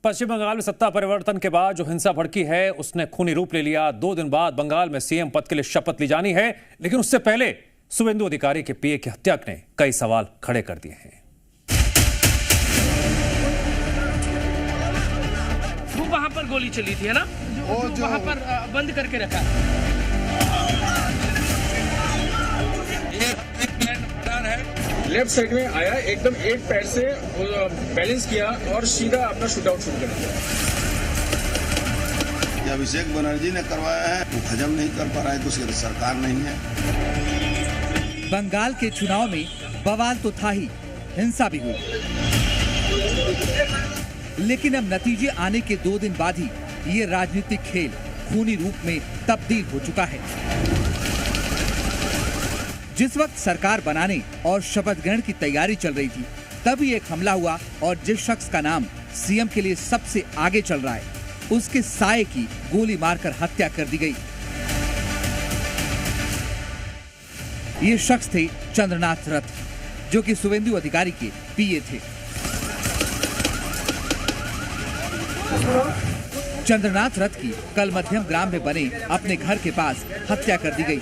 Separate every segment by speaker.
Speaker 1: पश्चिम बंगाल में सत्ता परिवर्तन के बाद जो हिंसा भड़की है उसने खूनी रूप ले लिया। 2 दिन बाद बंगाल में सीएम पद के लिए शपथ ली जानी है, लेकिन उससे पहले शुभेंदु अधिकारी के पीए की हत्या ने कई सवाल खड़े कर दिए हैं।
Speaker 2: वो वहां पर गोली चली थी, है ना? जो वहां पर बंद करके रखा।
Speaker 3: लेफ्ट साइड में आया, एकदम एक पैर से बैलेंस किया और सीधा अपना शूट आउट शुरू कर दिया।
Speaker 4: अभिषेक बनर्जी ने करवाया है, वो हजम नहीं कर पा रहा है तो उसकी सरकार नहीं है।
Speaker 5: बंगाल के चुनाव में बवाल तो था ही, हिंसा भी हुई, लेकिन अब नतीजे आने के 2 दिन बाद ही ये राजनीतिक खेल खूनी रूप में तब्दील हो चुका है। जिस वक्त सरकार बनाने और शपथ ग्रहण की तैयारी चल रही थी, तभी एक हमला हुआ और जिस शख्स का नाम सीएम के लिए सबसे आगे चल रहा है, उसके साये की गोली मारकर हत्या कर दी गई। ये शख्स थे चंद्रनाथ रथ, जो कि शुभेंदु अधिकारी के पीए थे। चंद्रनाथ रथ की कल मध्यम ग्राम में बने अपने घर के पास हत्या कर दी गई।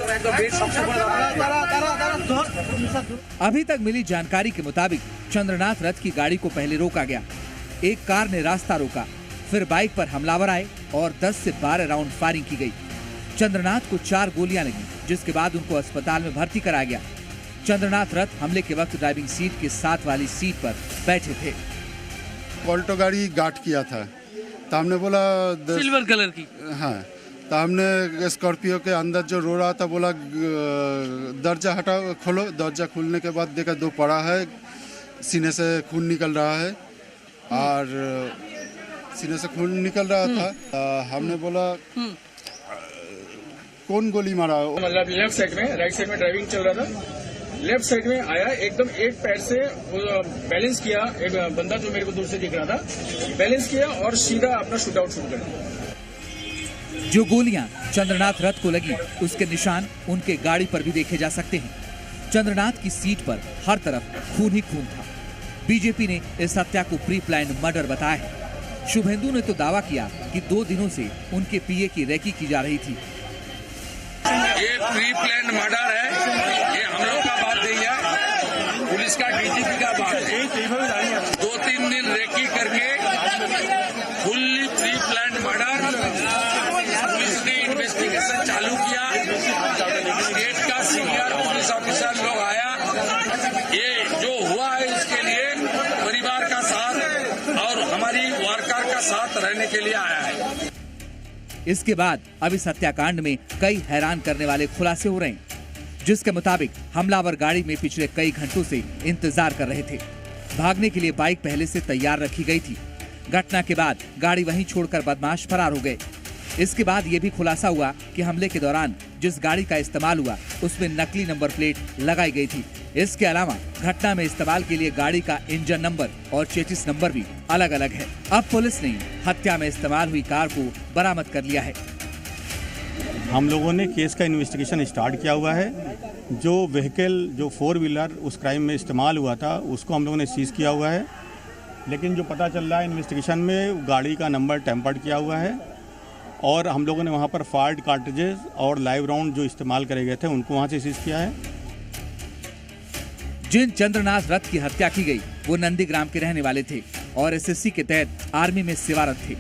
Speaker 5: अभी तक मिली जानकारी के मुताबिक चंद्रनाथ रथ की गाड़ी को पहले रोका गया, एक कार ने रास्ता रोका, फिर बाइक पर हमलावर आए और 10 से 12 राउंड फायरिंग की गई। चंद्रनाथ को 4 गोलियां लगी, जिसके बाद उनको अस्पताल में भर्ती कराया गया। चंद्रनाथ रथ हमले के वक्त ड्राइविंग सीट के साथ वाली सीट पर बैठे थे।
Speaker 6: ऑल्टो गाड़ी गार्ड किया था, तो हमने बोला
Speaker 2: सिल्वर कलर की,
Speaker 6: हाँ, तो हमने स्कॉर्पियो के अंदर जो रो रहा था बोला दरजा हटा खोलो। दरजा खोलने के बाद देखा 2 पड़ा है, सीने से खून निकल रहा है और सीने से खून निकल रहा था। हमने बोला कौन गोली मारा?
Speaker 3: मतलब लेफ्ट साइड में, राइट साइड में ड्राइविंग चल रहा था, लेफ्ट साइड में आया, एकदम एक पैर से बैलेंस किया, एक बंदा जो मेरे को दूर से दिख रहा था, बैलेंस किया और सीधा अपना शूट आउट शुरू कर दिया।
Speaker 5: जो गोलियां चंद्रनाथ रथ को लगी, उसके निशान उनके गाड़ी पर भी देखे जा सकते हैं। चंद्रनाथ की सीट पर हर तरफ खून ही खून था। बीजेपी ने इस हत्या को प्री प्लान्ड मर्डर बताया है। शुभेंदु ने तो दावा किया कि 2 दिनों से उनके पीए की रेकी की जा रही थी।
Speaker 7: ये प्री प्लान्ड मर्डर है, ये हम लोग का बात नहीं है, पुलिस का डीजीपी का बात है। 2-3 दिन रेकी करके fully pre planned murder, police ने इन्वेस्टिगेशन चालू किया, स्टेट का सीनियर पुलिस ऑफिसर लोग आया। ये जो हुआ है इसके लिए परिवार का साथ और हमारी वर्कर का साथ रहने के लिए आया है।
Speaker 5: इसके बाद अब इस हत्याकांड में कई हैरान करने वाले खुलासे हो रहे हैं, जिसके मुताबिक हमलावर गाड़ी में पिछले कई घंटों से इंतजार कर रहे थे। भागने के लिए बाइक पहले से तैयार रखी गई थी। घटना के बाद गाड़ी वहीं छोड़कर बदमाश फरार हो गए। इसके बाद ये भी खुलासा हुआ कि हमले के दौरान जिस गाड़ी का इस्तेमाल हुआ, उसमें नकली नंबर प्लेट लगाई गई थी। इसके अलावा घटना में इस्तेमाल के लिए गाड़ी का इंजन नंबर और चेसिस नंबर भी अलग अलग है। अब पुलिस ने हत्या में इस्तेमाल हुई कार को बरामद कर लिया है।
Speaker 8: हम लोगों ने केस का इन्वेस्टिगेशन स्टार्ट किया हुआ है। जो व्हीकल, जो 4 व्हीलर उस क्राइम में इस्तेमाल हुआ था, उसको हम लोगों ने सीज किया हुआ है। लेकिन जो पता चल रहा है इन्वेस्टिगेशन में, गाड़ी का नंबर टेम्पर्ड किया हुआ है और हम लोगों ने वहाँ पर फायर्ड कार्ट्रिजेस और लाइव राउंड जो इस्तेमाल करे गए थे उनको वहाँ से सीज किया है।
Speaker 5: जिन चंद्रनाथ रथ की हत्या की गई वो नंदीग्राम के रहने वाले थे और एसएससी के तहत आर्मी में सेवारत थे।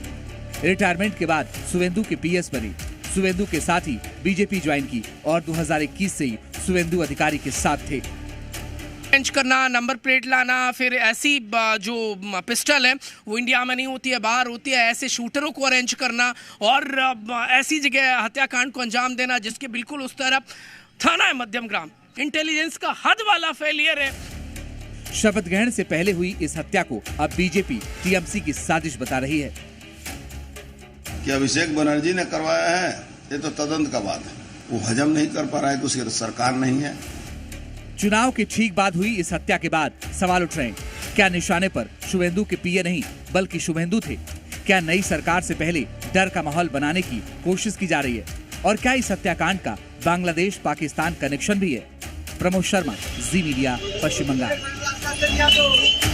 Speaker 5: रिटायरमेंट के बाद शुभेंदु के पीएस बने। शुभेंदु के साथ ही बीजेपी ज्वाइन की और 2021 से ही शुभेंदु अधिकारी के साथ थे।
Speaker 2: अरेंज करना, नंबर प्लेट लाना, फिर ऐसी जो पिस्टल है वो इंडिया में नहीं होती है, बाहर होती है, ऐसे शूटरों को अरेंज करना और ऐसी जगह हत्याकांड को अंजाम देना जिसके बिल्कुल उस तरफ थाना है मध्यम ग्राम। इंटेलिजेंस का हद वाला फेलियर है।
Speaker 5: शपथ ग्रहण से पहले हुई इस हत्या को अब बीजेपी टीएमसी की साजिश बता रही है।
Speaker 4: कि अभिषेक बनर्जी ने करवाया है, ये तो तदंत का बात है। वो हजम नहीं कर पा रहा है तो उसकी सरकार नहीं है।
Speaker 5: चुनाव के ठीक बाद हुई इस हत्या के बाद सवाल उठ रहे हैं, क्या निशाने पर शुभेंदु के पीए नहीं बल्कि शुभेंदु थे? क्या नई सरकार से पहले डर का माहौल बनाने की कोशिश की जा रही है? और क्या इस हत्याकांड का बांग्लादेश पाकिस्तान कनेक्शन भी है? प्रमोद शर्मा, जी मीडिया, पश्चिम बंगाल।